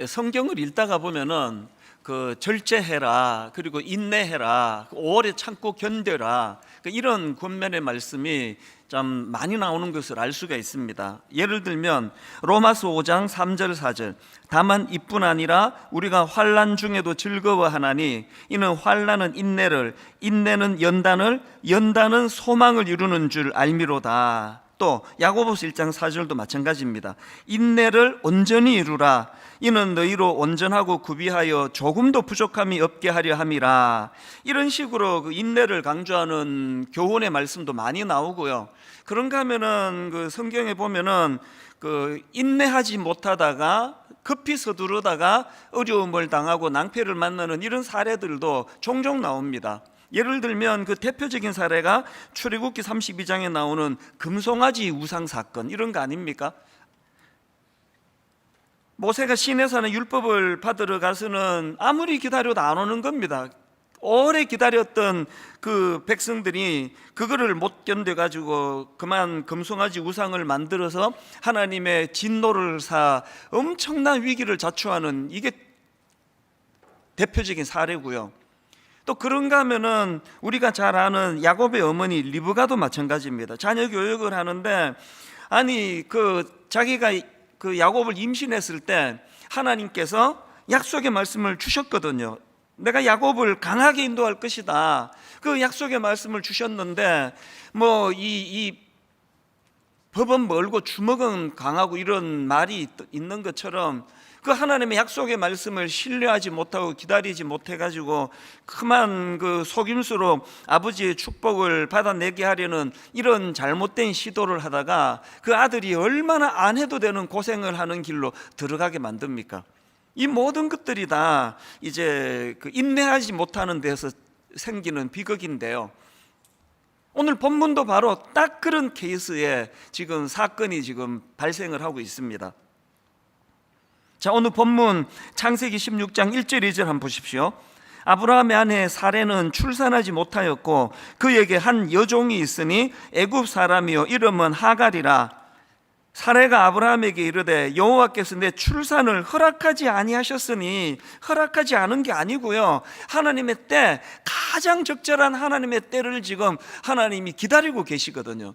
성경을 읽다가 보면은 절제해라, 그리고 인내해라, 오래 참고 견뎌라, 이런 권면의 말씀이 참 많이 나오는 것을 알 수가 있습니다. 예를 들면 로마서 5장 3절 4절, 다만 이뿐 아니라 우리가 환난 중에도 즐거워하나니 이는 환난은 인내를, 인내는 연단을, 연단은 소망을 이루는 줄 알미로다. 또 야고보서 1장 4절도 마찬가지입니다. 인내를 온전히 이루라, 이는 너희로 온전하고 구비하여 조금도 부족함이 없게 하려 함이라. 이런 식으로 인내를 강조하는 교훈의 말씀도 많이 나오고요. 그런가 하면은 성경에 보면은 인내하지 못하다가 급히 서두르다가 어려움을 당하고 낭패를 만나는 이런 사례들도 종종 나옵니다. 예를 들면 대표적인 사례가 출애굽기 32장에 나오는 금송아지 우상 사건, 이런 거 아닙니까? 모세가 시내산에 율법을 받으러 가서는 아무리 기다려도 안 오는 겁니다. 오래 기다렸던 백성들이 그거를 못 견뎌가지고 그만 금송아지 우상을 만들어서 하나님의 진노를 사 엄청난 위기를 자초하는, 이게 대표적인 사례고요. 또 그런가 하면은 우리가 잘 아는 야곱의 어머니 리브가도 마찬가지입니다. 자녀 교육을 하는데 자기가 야곱을 임신했을 때 하나님께서 약속의 말씀을 주셨거든요. 내가 야곱을 강하게 인도할 것이다. 그 약속의 말씀을 주셨는데 이 법은 멀고 주먹은 강하고 이런 말이 있는 것처럼 하나님의 약속의 말씀을 신뢰하지 못하고 기다리지 못해가지고 그만 속임수로 아버지의 축복을 받아내게 하려는 이런 잘못된 시도를 하다가 아들이 얼마나 안 해도 되는 고생을 하는 길로 들어가게 만듭니까? 이 모든 것들이 다 이제 인내하지 못하는 데서 생기는 비극인데요. 오늘 본문도 바로 딱 그런 케이스에 지금 사건이 발생을 하고 있습니다. 자, 오늘 본문 창세기 16장 1절 2절 한번 보십시오. 아브라함의 아내 사레는 출산하지 못하였고 그에게 한 여종이 있으니 애굽 사람이요 이름은 하갈이라. 사레가 아브라함에게 이르되 여호와께서 내 출산을 허락하지 아니하셨으니, 허락하지 않은 게 아니고요, 하나님의 때, 가장 적절한 하나님의 때를 지금 하나님이 기다리고 계시거든요.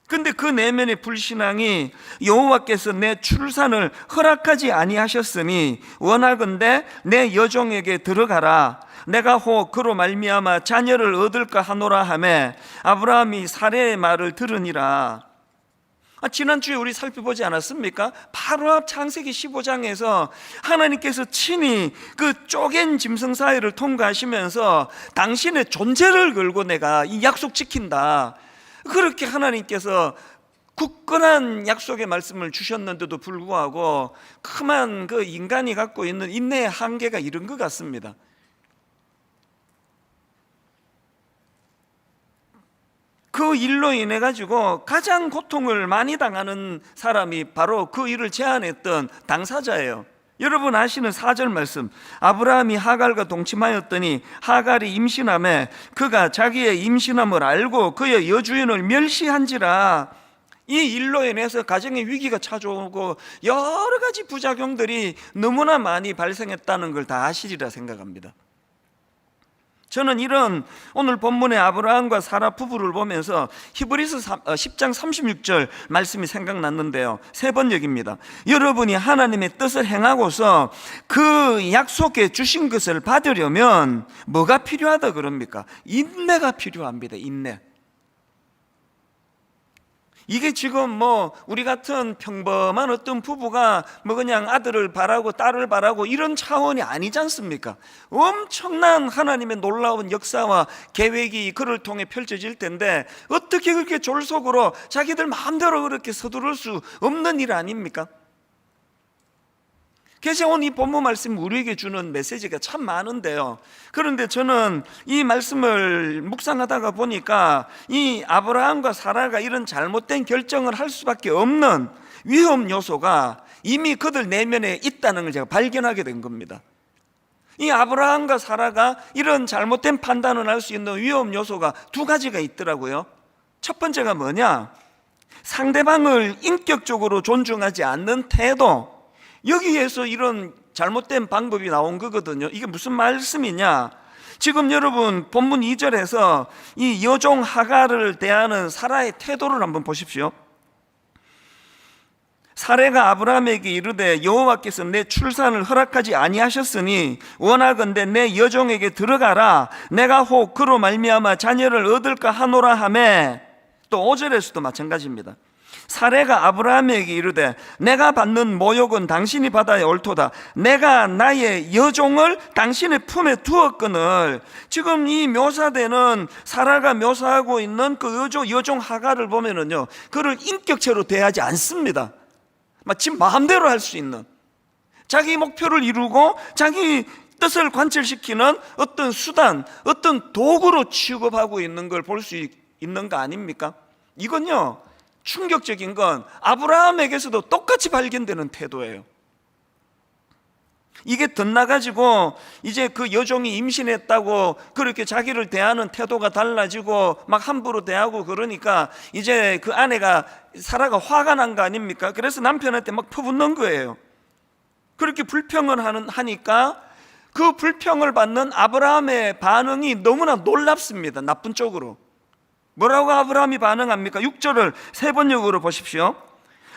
근데 그 내면의 불신앙이 여호와께서 내 출산을 허락하지 아니하셨으니 원하건대 내 여종에게 들어가라, 내가 혹 그로 말미암아 자녀를 얻을까 하노라 하매 아브라함이 사레의 말을 들으니라. 지난주에 우리 살펴보지 않았습니까? 바로 앞 창세기 15장에서 하나님께서 친히 쪼갠 짐승 사이를 통과하시면서 당신의 존재를 걸고 내가 이 약속 지킨다, 그렇게 하나님께서 굳건한 약속의 말씀을 주셨는데도 불구하고 그만 인간이 갖고 있는 인내의 한계가 이런 것 같습니다. 그 일로 인해 가지고 가장 고통을 많이 당하는 사람이 바로 그 일을 제안했던 당사자예요. 여러분 아시는 4절 말씀, 아브라함이 하갈과 동침하였더니 하갈이 임신하매 그가 자기의 임신함을 알고 그의 여주인을 멸시한지라. 이 일로 인해서 가정의 위기가 찾아오고 여러 가지 부작용들이 너무나 많이 발생했다는 걸 다 아시리라 생각합니다. 저는 이런 오늘 본문의 아브라함과 사라 부부를 보면서 히브리서 10장 36절 말씀이 생각났는데요, 세 번역입니다. 여러분이 하나님의 뜻을 행하고서 그 약속해 주신 것을 받으려면 뭐가 필요하다 그럽니까? 인내가 필요합니다. 인내. 이게 지금 우리 같은 평범한 어떤 부부가 그냥 아들을 바라고 딸을 바라고 이런 차원이 아니지 않습니까? 엄청난 하나님의 놀라운 역사와 계획이 그를 통해 펼쳐질 텐데 어떻게 그렇게 졸속으로 자기들 마음대로 그렇게 서두를 수 없는 일 아닙니까? 그래서 오늘 이 본문 말씀이 우리에게 주는 메시지가 참 많은데요, 그런데 저는 이 말씀을 묵상하다가 보니까 이 아브라함과 사라가 이런 잘못된 결정을 할 수밖에 없는 위험 요소가 이미 그들 내면에 있다는 걸 제가 발견하게 된 겁니다. 이 아브라함과 사라가 이런 잘못된 판단을 할 수 있는 위험 요소가 두 가지가 있더라고요. 첫 번째가 뭐냐? 상대방을 인격적으로 존중하지 않는 태도, 여기에서 이런 잘못된 방법이 나온 거거든요. 이게 무슨 말씀이냐? 지금 여러분 본문 2절에서 이 여종 하갈을 대하는 사라의 태도를 한번 보십시오. 사레가 아브라함에게 이르되 여호와께서 내 출산을 허락하지 아니하셨으니 원하건대 내 여종에게 들어가라. 내가 혹 그로 말미암아 자녀를 얻을까 하노라 하매. 또 5절에서도 마찬가지입니다. 사레가 아브라함에게 이르되 내가 받는 모욕은 당신이 받아야 옳도다. 내가 나의 여종을 당신의 품에 두었거늘. 지금 이 묘사되는 사라가 묘사하고 있는 그 여종 하갈을 보면은요, 그를 인격체로 대하지 않습니다. 마치 마음대로 할 수 있는, 자기 목표를 이루고 자기 뜻을 관철시키는 어떤 수단, 어떤 도구로 취급하고 있는 걸 볼 수 있는 거 아닙니까? 이건요, 충격적인 건 아브라함에게서도 똑같이 발견되는 태도예요. 이게 덧나가지고 이제 그 여종이 임신했다고 그렇게 자기를 대하는 태도가 달라지고 막 함부로 대하고 그러니까 이제 그 아내가 사라가 화가 난 거 아닙니까? 그래서 남편한테 막 퍼붓는 거예요. 그렇게 불평을 하니까 그 불평을 받는 아브라함의 반응이 너무나 놀랍습니다. 나쁜 쪽으로. 뭐라고 아브라함이 반응합니까? 6절을 세 번역으로 보십시오.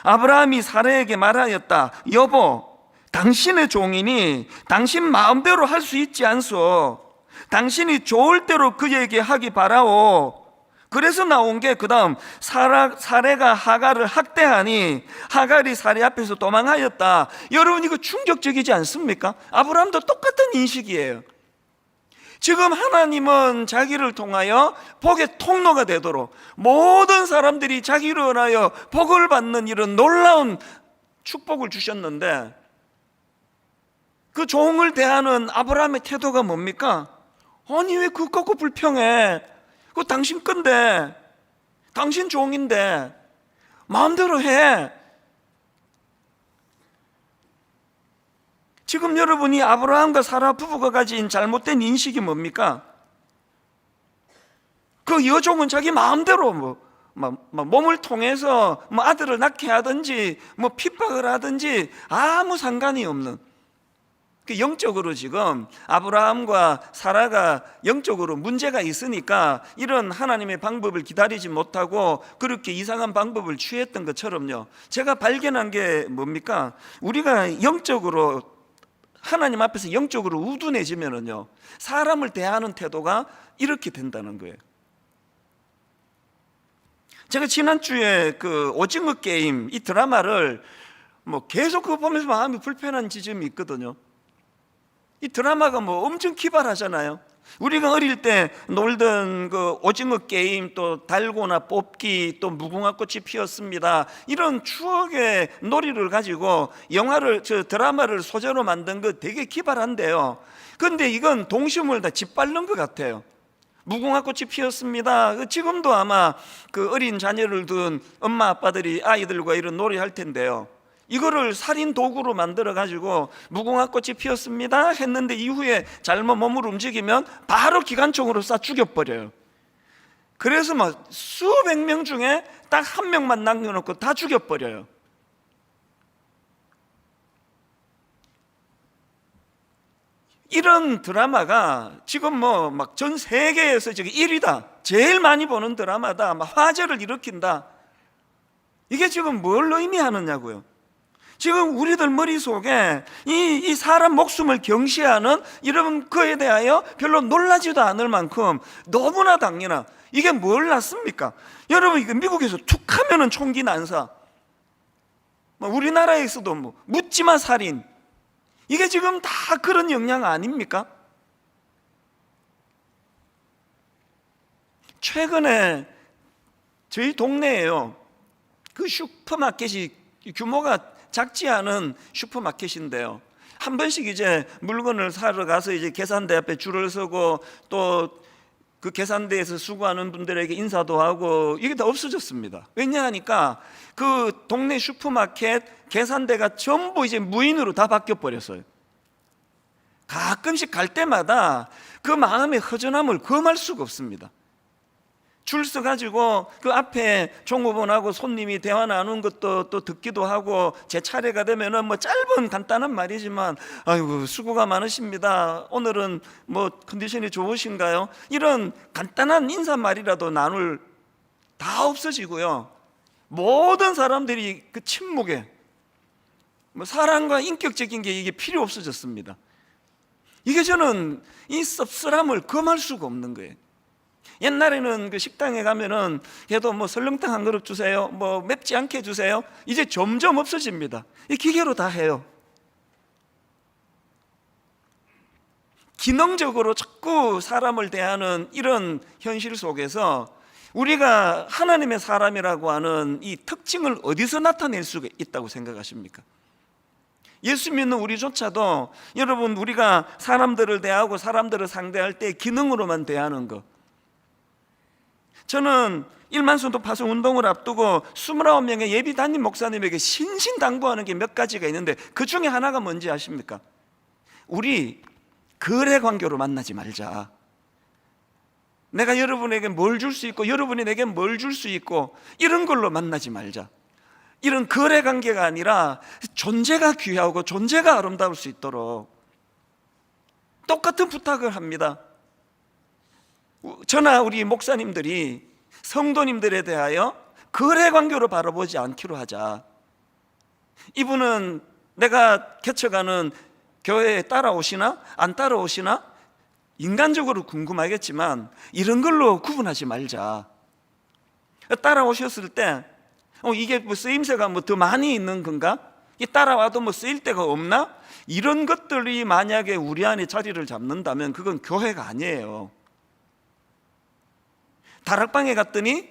아브라함이 사라에게 말하였다. 여보, 당신의 종이니 당신 마음대로 할 수 있지 않소. 당신이 좋을 대로 그에게 하기 바라오. 그래서 나온 게 그 다음 사레가 하갈을 학대하니 하갈이 사레 앞에서 도망하였다. 여러분, 이거 충격적이지 않습니까? 아브라함도 똑같은 인식이에요. 지금 하나님은 자기를 통하여 복의 통로가 되도록 모든 사람들이 자기를 인하여 복을 받는 이런 놀라운 축복을 주셨는데, 그 종을 대하는 아브라함의 태도가 뭡니까? 아니, 왜 그거 갖고 불평해? 그거 당신 건데, 당신 종인데 마음대로 해. 지금 여러분이 아브라함과 사라 부부가 가진 잘못된 인식이 뭡니까? 그 여종은 자기 마음대로 몸을 통해서 아들을 낳게 하든지 핍박을 하든지 아무 상관이 없는, 영적으로 지금 아브라함과 사라가 영적으로 문제가 있으니까 이런 하나님의 방법을 기다리지 못하고 그렇게 이상한 방법을 취했던 것처럼요, 제가 발견한 게 뭡니까? 우리가 영적으로 하나님 앞에서 영적으로 우둔해지면은요, 사람을 대하는 태도가 이렇게 된다는 거예요. 제가 지난주에 그 오징어 게임 이 드라마를 계속 그거 보면서 마음이 불편한 지점이 있거든요. 이 드라마가 엄청 기발하잖아요. 우리가 어릴 때 놀던 그 오징어 게임, 또 달고나 뽑기, 또 무궁화꽃이 피었습니다, 이런 추억의 놀이를 가지고 드라마를 소재로 만든 거 되게 기발한데요. 그런데 이건 동심을 다 짓밟는 것 같아요. 무궁화꽃이 피었습니다. 지금도 아마 그 어린 자녀를 둔 엄마 아빠들이 아이들과 이런 놀이 할 텐데요, 이거를 살인 도구로 만들어 가지고 무궁화꽃이 피었습니다 했는데 이후에 잘못 몸을 움직이면 바로 기관총으로 쏴 죽여버려요. 그래서 수백 명 중에 딱 한 명만 남겨놓고 다 죽여버려요. 이런 드라마가 지금 전 세계에서 지금 1위다, 제일 많이 보는 드라마다, 화제를 일으킨다. 이게 지금 뭘 의미하느냐고요. 지금 우리들 머릿속에 이 사람 목숨을 경시하는 이런 거에 대하여 별로 놀라지도 않을 만큼 너무나 당연한, 이게 뭘 낳습니까? 여러분, 이거 미국에서 툭 하면은 총기 난사, 우리나라에서도 묻지마 살인, 이게 지금 다 그런 영향 아닙니까? 최근에 저희 동네에요, 그 슈퍼마켓이 규모가 작지 않은 슈퍼마켓인데요, 한 번씩 이제 물건을 사러 가서 이제 계산대 앞에 줄을 서고 또 그 계산대에서 수고하는 분들에게 인사도 하고 이게 다 없어졌습니다. 왜냐하니까 그 동네 슈퍼마켓 계산대가 전부 이제 무인으로 다 바뀌어 버렸어요. 가끔씩 갈 때마다 그 마음의 허전함을 금할 수가 없습니다. 줄 서가지고 그 앞에 종업원하고 손님이 대화 나누는 것도 또 듣기도 하고, 제 차례가 되면은 뭐 짧은 간단한 말이지만 아이고 수고가 많으십니다, 오늘은 뭐 컨디션이 좋으신가요, 이런 간단한 인사말이라도 나눌 다 없어지고요. 모든 사람들이 그 침묵에 뭐 사랑과 인격적인 게 이게 필요 없어졌습니다. 이게 저는 이 씁쓸함을 금할 수가 없는 거예요. 옛날에는 그 식당에 가면은 걔도 뭐 설렁탕 한 그릇 주세요, 뭐 맵지 않게 주세요. 이제 점점 없어집니다. 이 기계로 다 해요. 기능적으로 자꾸 사람을 대하는 이런 현실 속에서 우리가 하나님의 사람이라고 하는 이 특징을 어디서 나타낼 수가 있다고 생각하십니까? 예수 믿는 우리조차도 여러분, 우리가 사람들을 대하고 사람들을 상대할 때 기능으로만 대하는 것, 저는 1만 순도 파송 운동을 앞두고 29명의 예비 담임 목사님에게 신신당부하는 게 몇 가지가 있는데, 그 중에 하나가 뭔지 아십니까? 우리 거래 관계로 만나지 말자. 내가 여러분에게 뭘 줄 수 있고 여러분이 내게 뭘 줄 수 있고 이런 걸로 만나지 말자. 이런 거래 관계가 아니라 존재가 귀하고 존재가 아름다울 수 있도록 똑같은 부탁을 합니다. 저나 우리 목사님들이 성도님들에 대하여 거래 관계로 바라보지 않기로 하자. 이분은 내가 개척하는 교회에 따라오시나 안 따라오시나 인간적으로 궁금하겠지만 이런 걸로 구분하지 말자. 따라오셨을 때 이게 뭐 쓰임새가 뭐 더 많이 있는 건가? 이 따라와도 뭐 쓰일 데가 없나? 이런 것들이 만약에 우리 안에 자리를 잡는다면 그건 교회가 아니에요. 다락방에 갔더니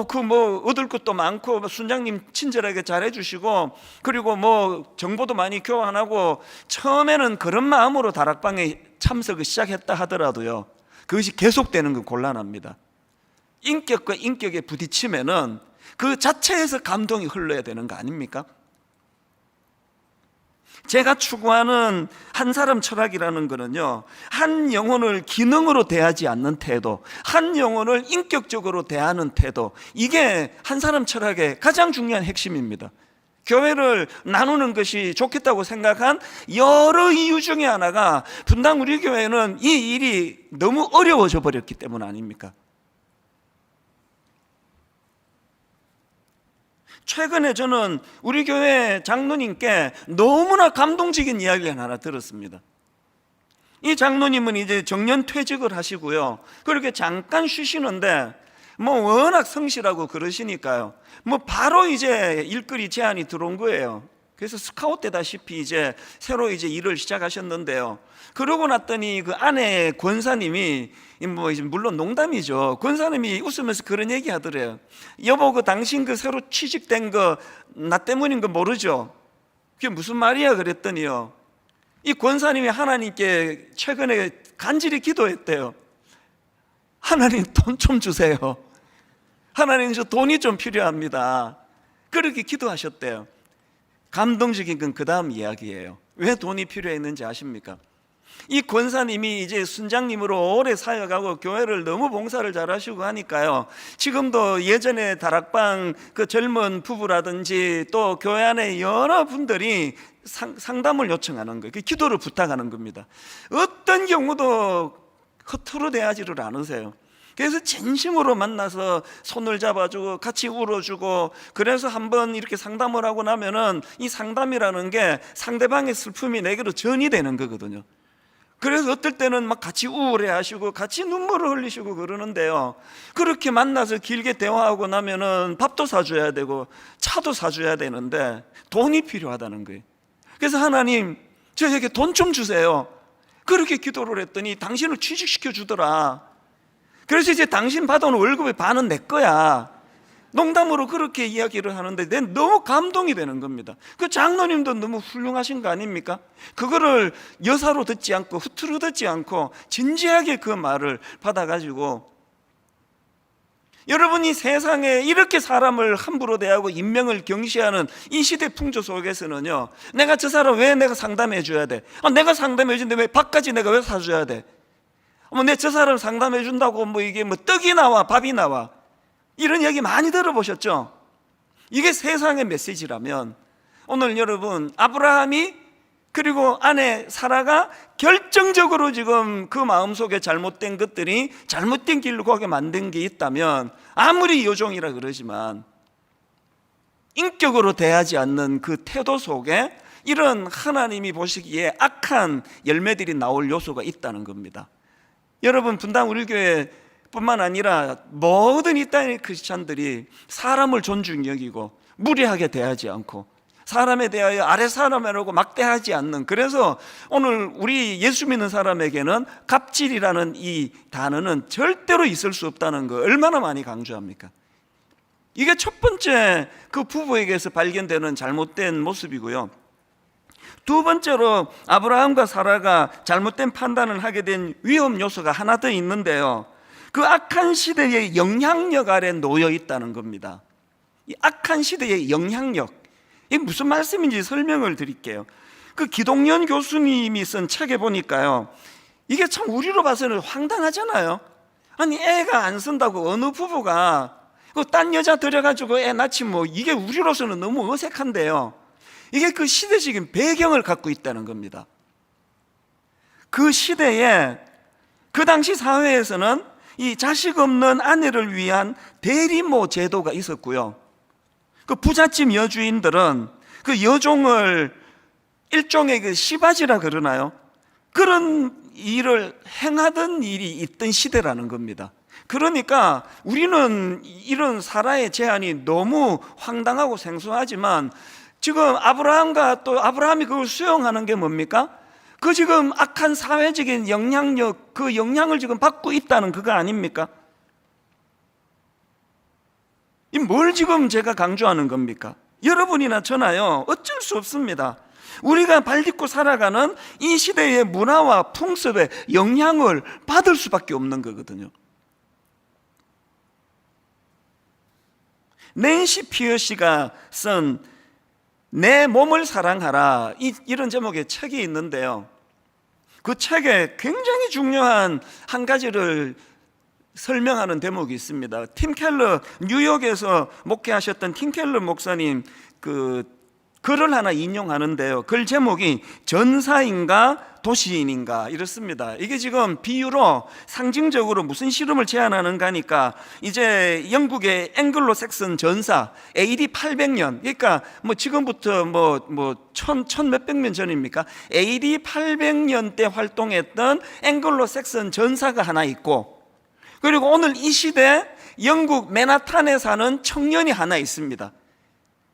그 뭐 얻을 것도 많고 순장님 친절하게 잘해주시고, 그리고 뭐 정보도 많이 교환하고, 처음에는 그런 마음으로 다락방에 참석을 시작했다 하더라도요, 그것이 계속되는 건 곤란합니다. 인격과 인격에 부딪히면은 그 자체에서 감동이 흘러야 되는 거 아닙니까? 제가 추구하는 한 사람 철학이라는 거는요, 한 영혼을 기능으로 대하지 않는 태도, 한 영혼을 인격적으로 대하는 태도, 이게 한 사람 철학의 가장 중요한 핵심입니다. 교회를 나누는 것이 좋겠다고 생각한 여러 이유 중에 하나가 분당 우리 교회는 이 일이 너무 어려워져 버렸기 때문 아닙니까? 최근에 저는 우리 교회 장로님께 너무나 감동적인 이야기를 하나 들었습니다. 이 장로님은 이제 정년 퇴직을 하시고요, 그렇게 잠깐 쉬시는데 뭐 워낙 성실하고 그러시니까요, 뭐 바로 이제 일거리 제안이 들어온 거예요. 그래서 스카웃 되다시피 이제 새로 이제 일을 시작하셨는데요, 그러고 났더니 그 아내 권사님이 뭐 물론 농담이죠. 권사님이 웃으면서 그런 얘기 하더래요. 여보, 그 당신 그 새로 취직된 거 나 때문인 거 모르죠? 그게 무슨 말이야? 그랬더니요, 이 권사님이 하나님께 최근에 간절히 기도했대요. 하나님 돈 좀 주세요. 하나님 저 돈이 좀 필요합니다. 그렇게 기도하셨대요. 감동적인 건 그 다음 이야기예요. 왜 돈이 필요했는지 아십니까? 이 권사님이 이제 순장님으로 오래 사역하고 교회를 너무 봉사를 잘하시고 하니까요, 지금도 예전에 다락방 그 젊은 부부라든지 또 교회 안에 여러 분들이 상담을 요청하는 거예요. 그 기도를 부탁하는 겁니다. 어떤 경우도 허투루 대하지를 않으세요. 그래서 진심으로 만나서 손을 잡아주고 같이 울어주고, 그래서 한번 이렇게 상담을 하고 나면은 이 상담이라는 게 상대방의 슬픔이 내게로 전이 되는 거거든요. 그래서 어떨 때는 막 같이 우울해하시고 같이 눈물을 흘리시고 그러는데요, 그렇게 만나서 길게 대화하고 나면은 밥도 사줘야 되고 차도 사줘야 되는데 돈이 필요하다는 거예요. 그래서 하나님 저에게 돈 좀 주세요. 그렇게 기도를 했더니 당신을 취직시켜 주더라. 그래서 이제 당신 받아온 월급의 반은 내 거야. 농담으로 그렇게 이야기를 하는데 난 너무 감동이 되는 겁니다. 그 장로님도 너무 훌륭하신 거 아닙니까? 그거를 여사로 듣지 않고 후투루 듣지 않고 진지하게 그 말을 받아가지고, 여러분이 세상에 이렇게 사람을 함부로 대하고 인명을 경시하는 이 시대 풍조 속에서는요, 내가 저 사람 왜 내가 상담해 줘야 돼? 내가 상담해 주는데 왜 밥까지 내가 왜 사줘야 돼? 내 저 사람 상담해 준다고 이게 떡이 나와 밥이 나와, 이런 얘기 많이 들어보셨죠? 이게 세상의 메시지라면 오늘 여러분, 아브라함이 그리고 아내 사라가 결정적으로 지금 그 마음속에 잘못된 것들이 잘못된 길로 가게 만든 게 있다면, 아무리 여종이라 그러지만 인격으로 대하지 않는 그 태도 속에 이런 하나님이 보시기에 악한 열매들이 나올 요소가 있다는 겁니다. 여러분, 분당 우리 교회 뿐만 아니라 모든 이 땅의 크리스찬들이 사람을 존중히 여기고 무례하게 대하지 않고 사람에 대하여 아래 사람이라고 막대하지 않는, 그래서 오늘 우리 예수 믿는 사람에게는 갑질이라는 이 단어는 절대로 있을 수 없다는 거 얼마나 많이 강조합니까? 이게 첫 번째 그 부부에게서 발견되는 잘못된 모습이고요. 두 번째로 아브라함과 사라가 잘못된 판단을 하게 된 위험 요소가 하나 더 있는데요, 그 악한 시대의 영향력 아래 놓여 있다는 겁니다. 이 악한 시대의 영향력, 이게 무슨 말씀인지 설명을 드릴게요. 그 기동연 교수님이 쓴 책에 보니까요, 이게 참 우리로 봐서는 황당하잖아요. 아니, 애가 안 쓴다고 어느 부부가 딴 여자 들여가지고 애 낳지, 이게 우리로서는 너무 어색한데요, 이게 그 시대적인 배경을 갖고 있다는 겁니다. 그 시대에, 그 당시 사회에서는 이 자식 없는 아내를 위한 대리모 제도가 있었고요, 그 부잣집 여주인들은 그 여종을 일종의 그 시바지라 그러나요? 그런 일을 행하던 일이 있던 시대라는 겁니다. 그러니까 우리는 이런 사라의 제안이 너무 황당하고 생소하지만, 지금 아브라함이 그걸 수용하는 게 뭡니까? 그 지금 악한 사회적인 영향력, 그 영향을 지금 받고 있다는 그거 아닙니까? 뭘 지금 제가 강조하는 겁니까? 여러분이나 저나요, 어쩔 수 없습니다. 우리가 발 딛고 살아가는 이 시대의 문화와 풍습의 영향을 받을 수밖에 없는 거거든요. 낸시 피어시가 쓴 내 몸을 사랑하라, 이런 제목의 책이 있는데요, 그 책에 굉장히 중요한 한 가지를 설명하는 대목이 있습니다. 팀 켈러, 뉴욕에서 목회하셨던 팀 켈러 목사님 그 글을 하나 인용하는데요, 글 제목이 전사인가 도시인인가 이렇습니다. 이게 지금 비유로 상징적으로 무슨 실험을 제안하는가 하니까, 이제 영국의 앵글로 섹슨 전사 AD 800년, 그러니까 지금부터 천 몇백 년 전입니까? AD 800년 때 활동했던 앵글로 섹슨 전사가 하나 있고, 그리고 오늘 이 시대 영국 맨하탄에 사는 청년이 하나 있습니다.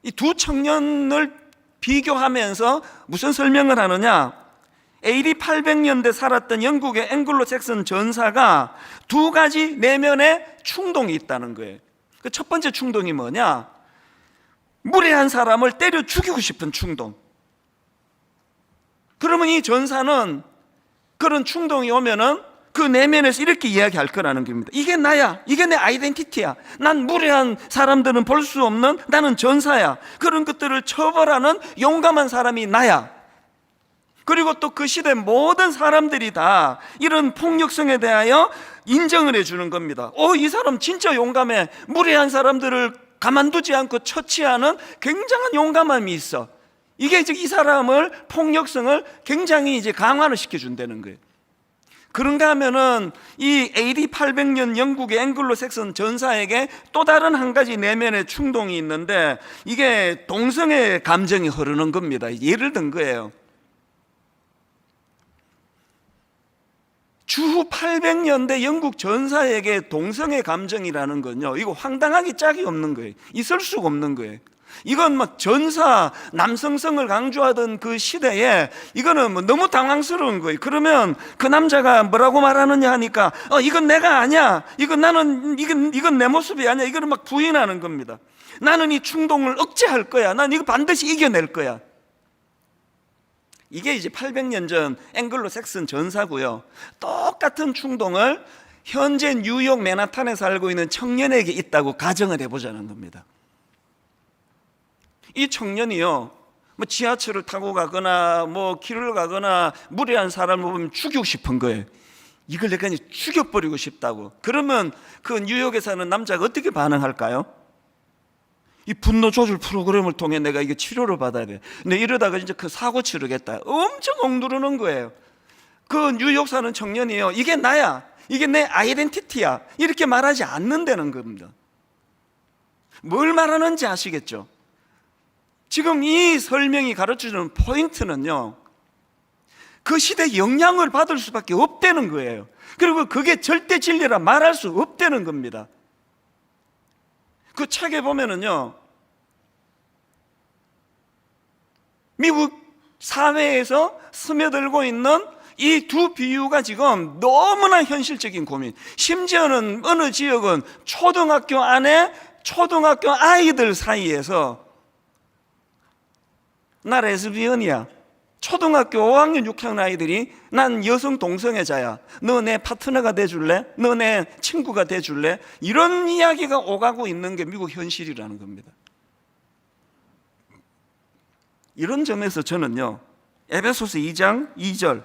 이 두 청년을 비교하면서 무슨 설명을 하느냐, AD 800년대 살았던 영국의 앵글로 잭슨 전사가 두 가지 내면의 충동이 있다는 거예요. 그 첫 번째 충동이 뭐냐, 무례한 사람을 때려 죽이고 싶은 충동. 그러면 이 전사는 그런 충동이 오면은 그 내면에서 이렇게 이야기할 거라는 겁니다. 이게 나야, 이게 내 아이덴티티야, 난 무례한 사람들은 볼 수 없는 나는 전사야, 그런 것들을 처벌하는 용감한 사람이 나야. 그리고 또 그 시대 모든 사람들이 다 이런 폭력성에 대하여 인정을 해주는 겁니다. 이 사람 진짜 용감해, 무례한 사람들을 가만두지 않고 처치하는 굉장한 용감함이 있어. 이게 이제 이 사람을, 폭력성을 굉장히 이제 강화를 시켜준다는 거예요. 그런가 하면은 이 AD 800년 영국의 앵글로 섹슨 전사에게 또 다른 한 가지 내면의 충동이 있는데, 이게 동성애 감정이 흐르는 겁니다. 예를 든 거예요. 주후 800년대 영국 전사에게 동성애 감정이라는 건요, 이거 황당하기 짝이 없는 거예요. 있을 수가 없는 거예요. 이건 전사, 남성성을 강조하던 그 시대에 이거는 너무 당황스러운 거예요. 그러면 그 남자가 뭐라고 말하느냐 하니까, 이건 내가 아니야, 이건 내 모습이 아니야, 이거는 막 부인하는 겁니다. 나는 이 충동을 억제할 거야, 난 이거 반드시 이겨낼 거야. 이게 이제 800년 전 앵글로 섹슨 전사고요. 똑같은 충동을 현재 뉴욕 맨하탄에 살고 있는 청년에게 있다고 가정을 해보자는 겁니다. 이 청년이요, 지하철을 타고 가거나 길을 가거나 무례한 사람을 보면 죽이고 싶은 거예요. 이걸 내가 이제 죽여버리고 싶다고. 그러면 그 뉴욕에 사는 남자가 어떻게 반응할까요? 이 분노 조절 프로그램을 통해 내가 이게 치료를 받아야 돼. 근데 이러다가 이제 그 사고 치르겠다. 엄청 억누르는 거예요. 그 뉴욕 사는 청년이에요. 이게 나야. 이게 내 아이덴티티야. 이렇게 말하지 않는다는 겁니다. 뭘 말하는지 아시겠죠? 지금 이 설명이 가르쳐주는 포인트는요, 그 시대에 영향을 받을 수밖에 없다는 거예요. 그리고 그게 절대 진리라 말할 수 없다는 겁니다. 그 책에 보면은요, 미국 사회에서 스며들고 있는 이 두 비유가 지금 너무나 현실적인 고민. 심지어는 어느 지역은 초등학교 안에 초등학교 아이들 사이에서 나 레즈비언이야. 초등학교 5학년 6학년 아이들이 난 여성 동성애자야. 너 내 파트너가 돼줄래? 너 내 친구가 돼줄래? 이런 이야기가 오가고 있는 게 미국 현실이라는 겁니다. 이런 점에서 저는요, 에베소서 2장 2절,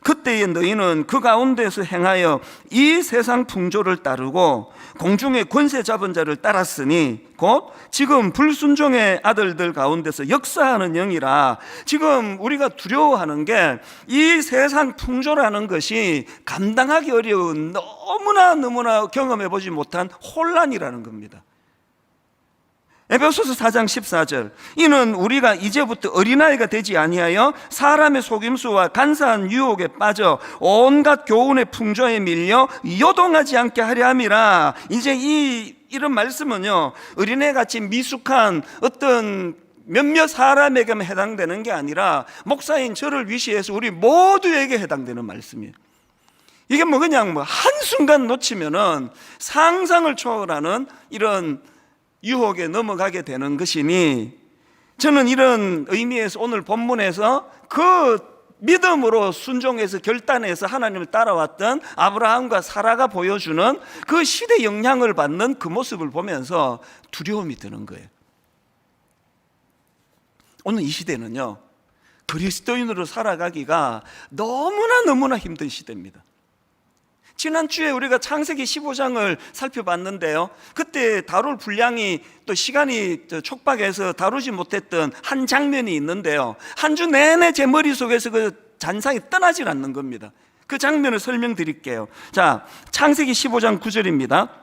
그때에 너희는 그 가운데서 행하여 이 세상 풍조를 따르고 공중의 권세 잡은 자를 따랐으니 곧 지금 불순종의 아들들 가운데서 역사하는 영이라. 지금 우리가 두려워하는 게 이 세상 풍조라는 것이 감당하기 어려운, 너무나 경험해보지 못한 혼란이라는 겁니다. 에베소서 4장 14절, 이는 우리가 이제부터 어린아이가 되지 아니하여 사람의 속임수와 간사한 유혹에 빠져 온갖 교훈의 풍조에 밀려 요동하지 않게 하려 함이라. 이제 이런 말씀은요, 어린애같이 미숙한 어떤 몇몇 사람에게만 해당되는 게 아니라 목사인 저를 위시해서 우리 모두에게 해당되는 말씀이에요. 이게 뭐 그냥 한순간 놓치면은 상상을 초월하는 이런 유혹에 넘어가게 되는 것이니, 저는 이런 의미에서 오늘 본문에서 그 믿음으로 순종해서 결단해서 하나님을 따라왔던 아브라함과 사라가 보여주는 그 시대 영향을 받는 그 모습을 보면서 두려움이 드는 거예요. 오늘 이 시대는요, 그리스도인으로 살아가기가 너무나 힘든 시대입니다. 지난주에 우리가 창세기 15장을 살펴봤는데요, 그때 다룰 분량이 또 시간이 촉박해서 다루지 못했던 한 장면이 있는데요, 한 주 내내 제 머릿속에서 그 잔상이 떠나질 않는 겁니다. 그 장면을 설명드릴게요. 자, 창세기 15장 9절입니다.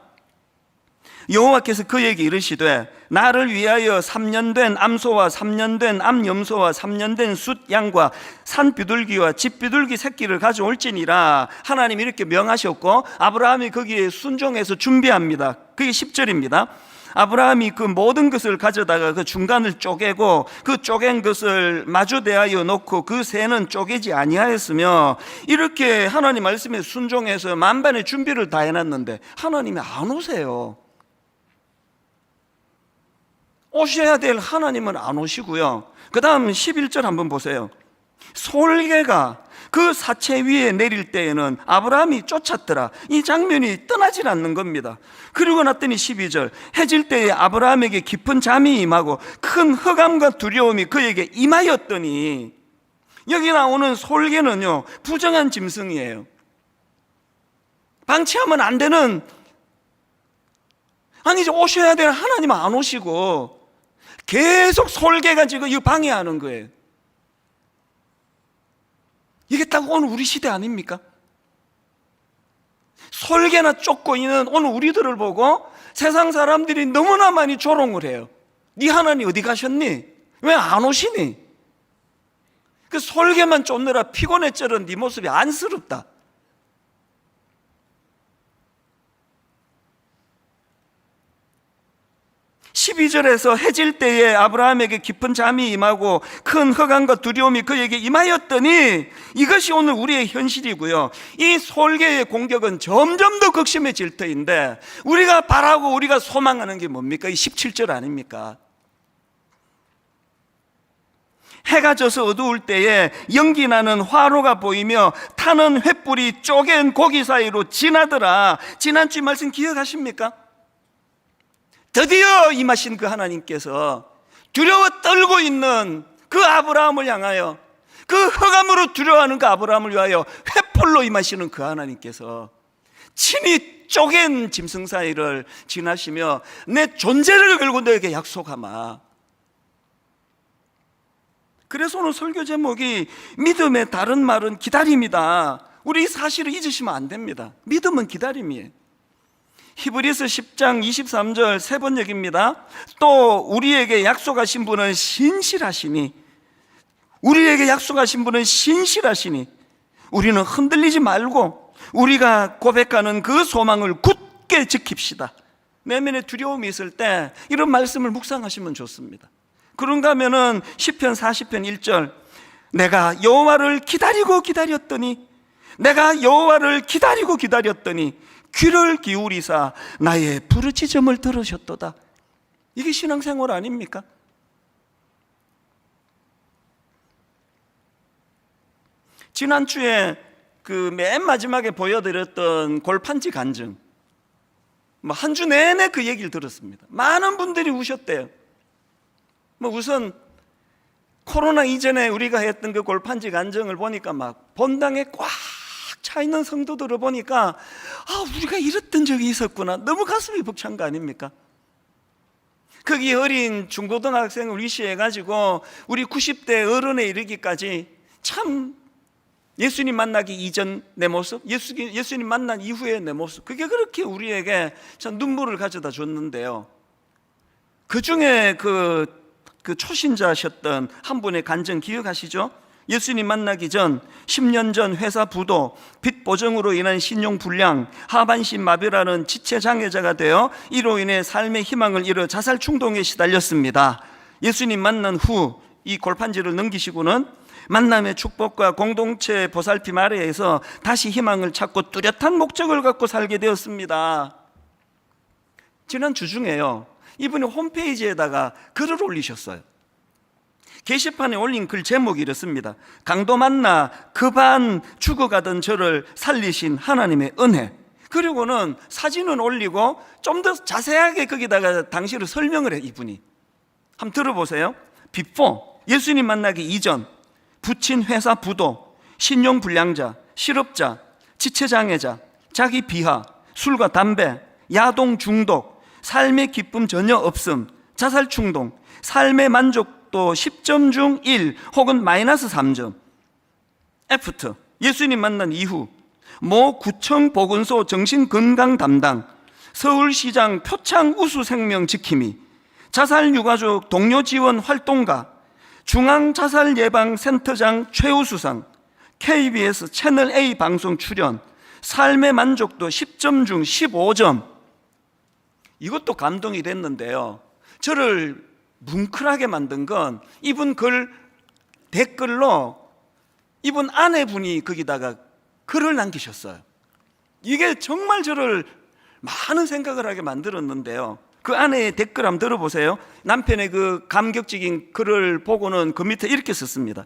여호와께서 그에게 이르시되 나를 위하여 3년 된 암소와 3년 된 암염소와 3년 된 숫양과 산비둘기와 집비둘기 새끼를 가져올지니라. 하나님이 이렇게 명하셨고 아브라함이 거기에 순종해서 준비합니다. 그게 10절입니다. 아브라함이 그 모든 것을 가져다가 그 중간을 쪼개고 그 쪼갠 것을 마주대하여 놓고 그 새는 쪼개지 아니하였으며, 이렇게 하나님 말씀에 순종해서 만반의 준비를 다 해놨는데 하나님이 안 오세요. 오셔야 될 하나님은 안 오시고요. 그 다음 11절 한번 보세요. 솔개가 그 사체 위에 내릴 때에는 아브라함이 쫓았더라. 이 장면이 떠나질 않는 겁니다. 그리고 났더니 12절, 해질 때에 아브라함에게 깊은 잠이 임하고 큰 흑암과 두려움이 그에게 임하였더니, 여기 나오는 솔개는요, 부정한 짐승이에요. 방치하면 안 되는, 아니 이제 오셔야 될 하나님은 안 오시고 계속 솔개가 지금 이거 방해하는 거예요. 이게 딱 오늘 우리 시대 아닙니까? 솔개나 쫓고 있는 오늘 우리들을 보고 세상 사람들이 너무나 많이 조롱을 해요. 네 하나님 어디 가셨니? 왜 안 오시니? 그 솔개만 쫓느라 피곤해져는 네 모습이 안쓰럽다. 12절에서 해질 때에 아브라함에게 깊은 잠이 임하고 큰 흑암과 두려움이 그에게 임하였더니, 이것이 오늘 우리의 현실이고요. 이 솔개의 공격은 점점 더 극심해질 터인데 우리가 바라고 우리가 소망하는 게 뭡니까? 이 17절 아닙니까? 해가 져서 어두울 때에 연기 나는 화로가 보이며 타는 횃불이 쪼갠 고기 사이로 지나더라. 지난주 말씀 기억하십니까? 드디어 임하신 그 하나님께서 두려워 떨고 있는 그 아브라함을 향하여 그 흑암으로 두려워하는 그 아브라함을 위하여 횃불로 임하시는 그 하나님께서 친히 쪼갠 짐승 사이를 지나시며 내 존재를 걸고 너에게 약속하마. 그래서 오늘 설교 제목이 믿음의 다른 말은 기다림이다. 우리 이 사실을 잊으시면 안 됩니다. 믿음은 기다림이에요. 히브리서 10장 23절 세 번역입니다. 또 우리에게 약속하신 분은 신실하시니, 우리에게 약속하신 분은 신실하시니 우리는 흔들리지 말고 우리가 고백하는 그 소망을 굳게 지킵시다. 내면에 두려움이 있을 때 이런 말씀을 묵상하시면 좋습니다. 그런가 하면은 시편 40편 1절, 내가 여호와를 기다리고 기다렸더니, 내가 여호와를 기다리고 기다렸더니 귀를 기울이사 나의 부르짖음을 들으셨도다. 이게 신앙생활 아닙니까? 지난주에 그 맨 마지막에 보여드렸던 골판지 간증, 한 주 내내 그 얘기를 들었습니다. 많은 분들이 우셨대요. 우선 코로나 이전에 우리가 했던 그 골판지 간증을 보니까 막 본당에 꽉 차 있는 성도들을 보니까 우리가 이랬던 적이 있었구나. 너무 가슴이 벅찬 거 아닙니까? 거기 어린 중고등학생을 위시해가지고 우리 90대 어른에 이르기까지 참 예수님 만나기 이전 내 모습, 예수님 만난 이후의 내 모습, 그게 그렇게 우리에게 참 눈물을 가져다 줬는데요. 그 중에 그 초신자셨던 한 분의 간증 기억하시죠? 예수님 만나기 전 10년 전 회사 부도, 빚 보정으로 인한 신용 불량, 하반신 마비라는 지체 장애자가 되어 이로 인해 삶의 희망을 잃어 자살 충동에 시달렸습니다. 예수님 만난 후 이 골판지를 넘기시고는 만남의 축복과 공동체 보살핌 아래에서 다시 희망을 찾고 뚜렷한 목적을 갖고 살게 되었습니다. 지난 주 중에요, 이분이 홈페이지에다가 글을 올리셨어요. 게시판에 올린 글 제목이 이렇습니다. 강도 만나 급한 죽어가던 저를 살리신 하나님의 은혜. 그리고는 사진은 올리고 좀 더 자세하게 거기다가 당시를 설명을 해. 이분이 한번 들어보세요. 비포, 예수님 만나기 이전, 부친 회사 부도, 신용불량자, 실업자, 지체장애자, 자기 비하, 술과 담배, 야동 중독, 삶의 기쁨 전혀 없음, 자살 충동, 삶의 만족도 10점 중 1 혹은 마이너스 3점. 애프터, 예수님 만난 이후, 모 구청 보건소 정신건강 담당, 서울시장 표창 우수 생명 지킴이, 자살 유가족 동료 지원 활동가, 중앙자살예방센터장 최우수상, KBS 채널A 방송 출연, 삶의 만족도 10점 중 15점. 이것도 감동이 됐는데요, 저를 뭉클하게 만든 건 이분 글 댓글로 이분 아내분이 거기다가 글을 남기셨어요. 이게 정말 저를 많은 생각을 하게 만들었는데요, 그 아내의 댓글 한번 들어보세요. 남편의 그 감격적인 글을 보고는 그 밑에 이렇게 썼습니다.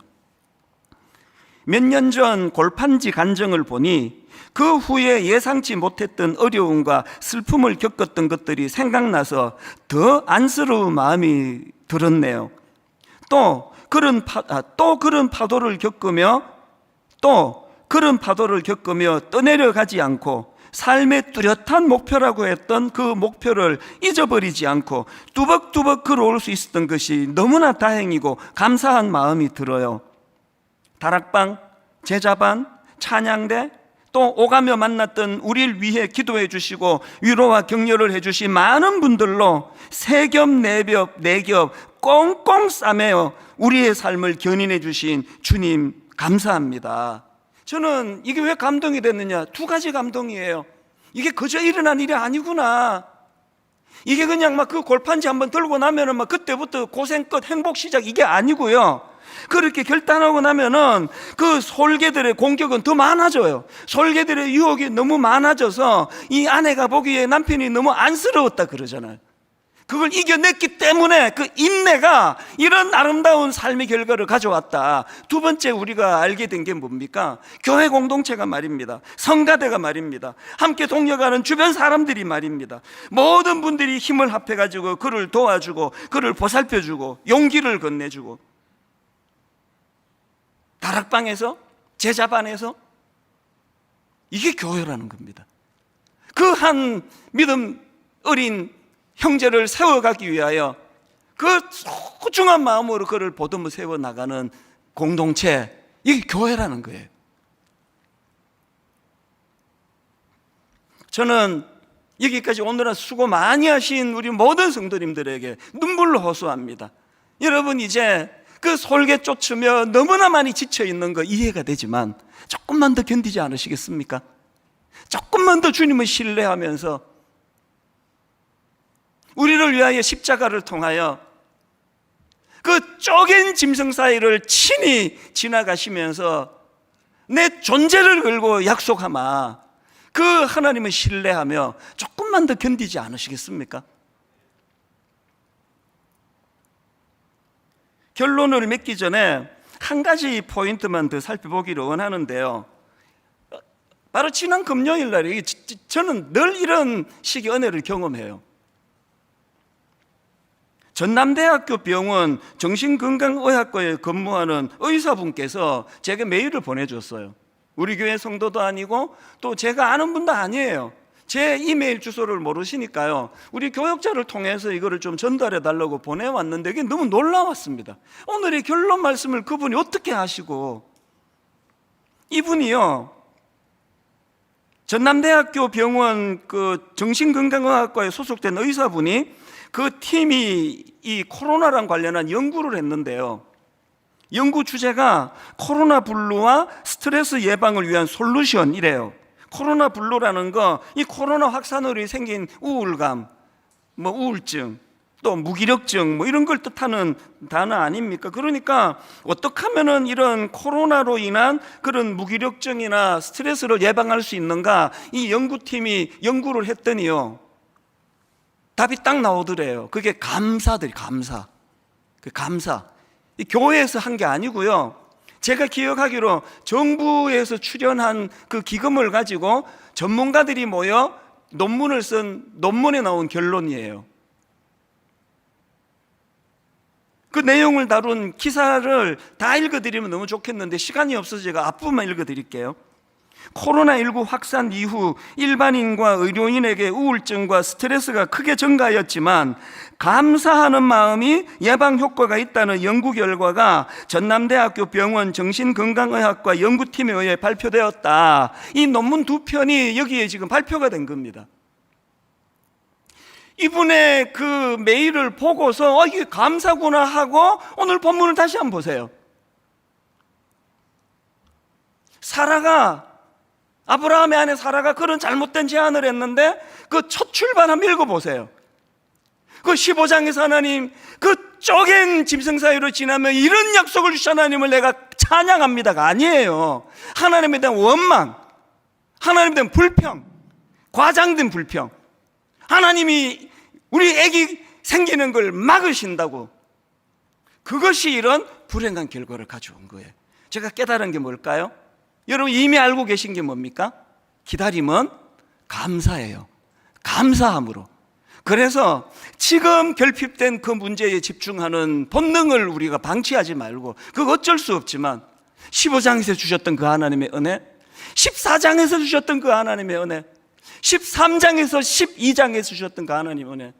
몇 년 전 골판지 간증을 보니 그 후에 예상치 못했던 어려움과 슬픔을 겪었던 것들이 생각나서 더 안쓰러운 마음이 들었네요. 또 그런 파도를 겪으며 떠내려가지 않고 삶의 뚜렷한 목표라고 했던 그 목표를 잊어버리지 않고 뚜벅뚜벅 걸어올 수 있었던 것이 너무나 다행이고 감사한 마음이 들어요. 다락방, 제자반, 찬양대, 또 오가며 만났던 우리를 위해 기도해 주시고 위로와 격려를 해 주신 많은 분들로 세 겹, 네 겹, 네 겹 꽁꽁 싸매어 우리의 삶을 견인해 주신 주님 감사합니다. 저는 이게 왜 감동이 됐느냐, 두 가지 감동이에요. 이게 그저 일어난 일이 아니구나. 이게 그냥 막 그 골판지 한번 들고 나면은 막 그때부터 고생 끝, 행복 시작, 이게 아니고요. 그렇게 결단하고 나면은 그 솔개들의 공격은 더 많아져요. 솔개들의 유혹이 너무 많아져서 이 아내가 보기에 남편이 너무 안쓰러웠다 그러잖아요. 그걸 이겨냈기 때문에 그 인내가 이런 아름다운 삶의 결과를 가져왔다. 두 번째 우리가 알게 된 게 뭡니까? 교회 공동체가 말입니다. 성가대가 말입니다. 함께 동역하는 주변 사람들이 말입니다. 모든 분들이 힘을 합해가지고 그를 도와주고 그를 보살펴주고 용기를 건네주고, 다락방에서, 제자반에서. 이게 교회라는 겁니다. 그 한 믿음 어린 형제를 세워가기 위하여 그 소중한 마음으로 그를 보듬어 세워나가는 공동체, 이게 교회라는 거예요. 저는 여기까지 오늘은 수고 많이 하신 우리 모든 성도님들에게 눈물로 호소합니다. 여러분, 이제 그 솔개 쫓으며 너무나 많이 지쳐있는 거 이해가 되지만 조금만 더 견디지 않으시겠습니까? 조금만 더 주님을 신뢰하면서 우리를 위하여 십자가를 통하여 그 쪼갠 짐승 사이를 친히 지나가시면서 내 존재를 걸고 약속하마 그 하나님을 신뢰하며 조금만 더 견디지 않으시겠습니까? 결론을 맺기 전에 한 가지 포인트만 더 살펴보기를 원하는데요, 바로 지난 금요일 날에 저는 늘 이런 식의 은혜를 경험해요. 전남대학교 병원 정신건강의학과에 근무하는 의사분께서 제게 메일을 보내줬어요. 우리 교회 성도도 아니고 또 제가 아는 분도 아니에요. 제 이메일 주소를 모르시니까요, 우리 교역자를 통해서 이거를 좀 전달해 달라고 보내왔는데 이게 너무 놀라웠습니다. 오늘의 결론 말씀을 그분이 어떻게 하시고, 이분이요, 전남대학교 병원 그 정신건강의학과에 소속된 의사분이 그 팀이 이 코로나랑 관련한 연구를 했는데요, 연구 주제가 코로나 블루와 스트레스 예방을 위한 솔루션이래요. 코로나 블루라는 거, 이 코로나 확산으로 생긴 우울감, 우울증, 또 무기력증 이런 걸 뜻하는 단어 아닙니까? 그러니까 어떻게 하면은 이런 코로나로 인한 그런 무기력증이나 스트레스를 예방할 수 있는가, 이 연구팀이 연구를 했더니요, 답이 딱 나오더래요. 그게 감사. 이 교회에서 한 게 아니고요, 제가 기억하기로 정부에서 출연한 그 기금을 가지고 전문가들이 모여 논문을 쓴 논문에 나온 결론이에요. 그 내용을 다룬 기사를 다 읽어드리면 너무 좋겠는데 시간이 없어서 제가 앞부분만 읽어드릴게요. 코로나19 확산 이후 일반인과 의료인에게 우울증과 스트레스가 크게 증가하였지만 감사하는 마음이 예방 효과가 있다는 연구 결과가 전남대학교 병원 정신건강의학과 연구팀에 의해 발표되었다. 이 논문 2편이 여기에 지금 발표가 된 겁니다. 이분의 그 메일을 보고서 이게 감사구나 하고 오늘 본문을 다시 한번 보세요. 아브라함의 아내 사라가 그런 잘못된 제안을 했는데 그 첫 출발 한번 읽어보세요. 그 15장에서 하나님 그 쪼갠 짐승 사이로 지나면 이런 약속을 주신 하나님을 내가 찬양합니다가 아니에요. 하나님에 대한 원망, 하나님에 대한 불평, 과장된 불평, 하나님이 우리 애기 생기는 걸 막으신다고, 그것이 이런 불행한 결과를 가져온 거예요. 제가 깨달은 게 뭘까요? 여러분 이미 알고 계신 게 뭡니까? 기다림은 감사예요. 감사함으로. 그래서 지금 결핍된 그 문제에 집중하는 본능을 우리가 방치하지 말고, 그거 어쩔 수 없지만 15장에서 주셨던 그 하나님의 은혜, 14장에서 주셨던 그 하나님의 은혜, 13장에서 12장에서 주셨던 그 하나님의 은혜,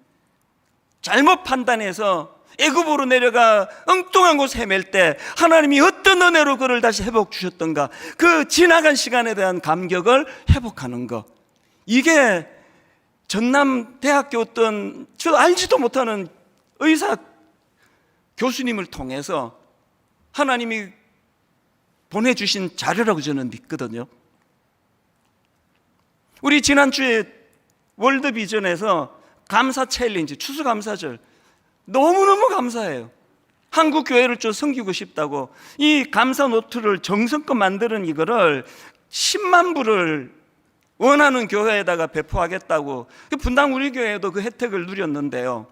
잘못 판단해서 애굽으로 내려가 엉뚱한 곳에 헤맬 때 하나님이 어떤 은혜로 그를 다시 회복 주셨던가, 그 지나간 시간에 대한 감격을 회복하는 것, 이게 전남대학교 어떤 저 알지도 못하는 의사 교수님을 통해서 하나님이 보내주신 자료라고 저는 믿거든요. 우리 지난주에 월드비전에서 감사 챌린지, 추수감사절 너무너무 감사해요. 한국 교회를 좀 섬기고 싶다고 이 감사 노트를 정성껏 만드는 이거를 10만 부를 원하는 교회에다가 배포하겠다고, 분당 우리 교회도 그 혜택을 누렸는데요,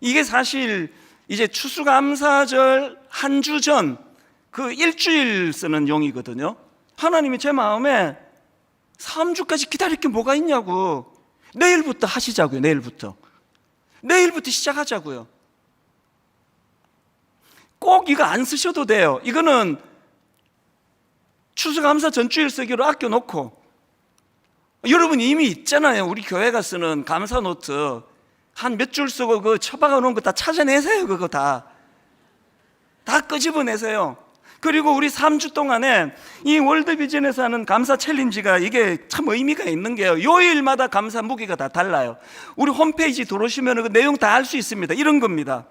이게 사실 이제 추수감사절 한 주 전 그 일주일 쓰는 용이거든요. 하나님이 제 마음에 3주까지 기다릴 게 뭐가 있냐고, 내일부터 하시자고요. 내일부터 시작하자고요. 꼭 꼭 이거 안 쓰셔도 돼요. 이거는 추수감사 전주일 쓰기로 아껴놓고, 여러분 이미 있잖아요. 우리 교회가 쓰는 감사 노트 한 몇 줄 쓰고 그 처박아 놓은 거 다 찾아내세요. 그거 다 끄집어내세요. 그리고 우리 3주 동안에 이 월드비전에서 하는 감사 챌린지가 이게 참 의미가 있는 게요, 요일마다 감사 무기가 다 달라요. 우리 홈페이지 들어오시면 그 내용 다 알 수 있습니다. 이런 겁니다.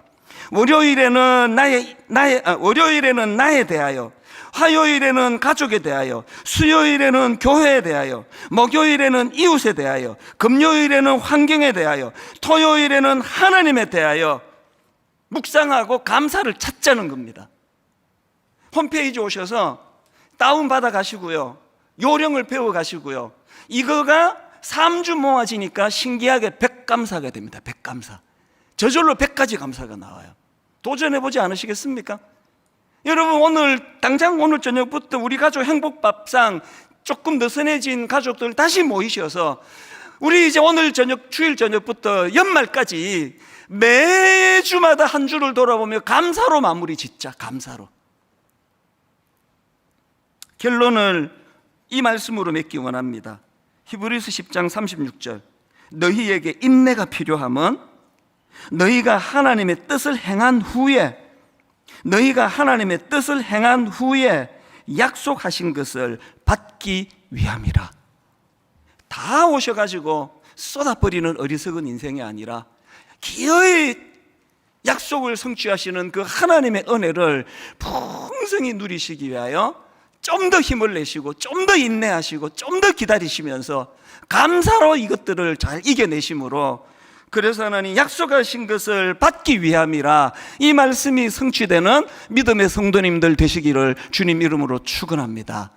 월요일에는 나에 대하여, 화요일에는 가족에 대하여, 수요일에는 교회에 대하여, 목요일에는 이웃에 대하여, 금요일에는 환경에 대하여, 토요일에는 하나님에 대하여 묵상하고 감사를 찾자는 겁니다. 홈페이지 오셔서 다운받아 가시고요, 요령을 배워 가시고요. 이거가 3주 모아지니까 신기하게 100감사가 됩니다. 100감사. 저절로 100가지 감사가 나와요. 도전해보지 않으시겠습니까? 여러분, 당장 오늘 저녁부터 우리 가족 행복밥상 조금 느슨해진 가족들 다시 모이셔서 우리 이제 오늘 저녁, 주일 저녁부터 연말까지 매주마다 한 주를 돌아보며 감사로 마무리 짓자. 감사로. 결론을 이 말씀으로 맺기 원합니다. 히브리서 10장 36절. 너희에게 인내가 필요함은 너희가 하나님의 뜻을 행한 후에 약속하신 것을 받기 위함이라. 다 오셔가지고 쏟아버리는 어리석은 인생이 아니라 기어이 약속을 성취하시는 그 하나님의 은혜를 풍성히 누리시기 위하여 좀 더 힘을 내시고, 좀 더 인내하시고, 좀 더 기다리시면서 감사로 이것들을 잘 이겨내심으로, 그래서 하나님 약속하신 것을 받기 위함이라, 이 말씀이 성취되는 믿음의 성도님들 되시기를 주님 이름으로 축원합니다.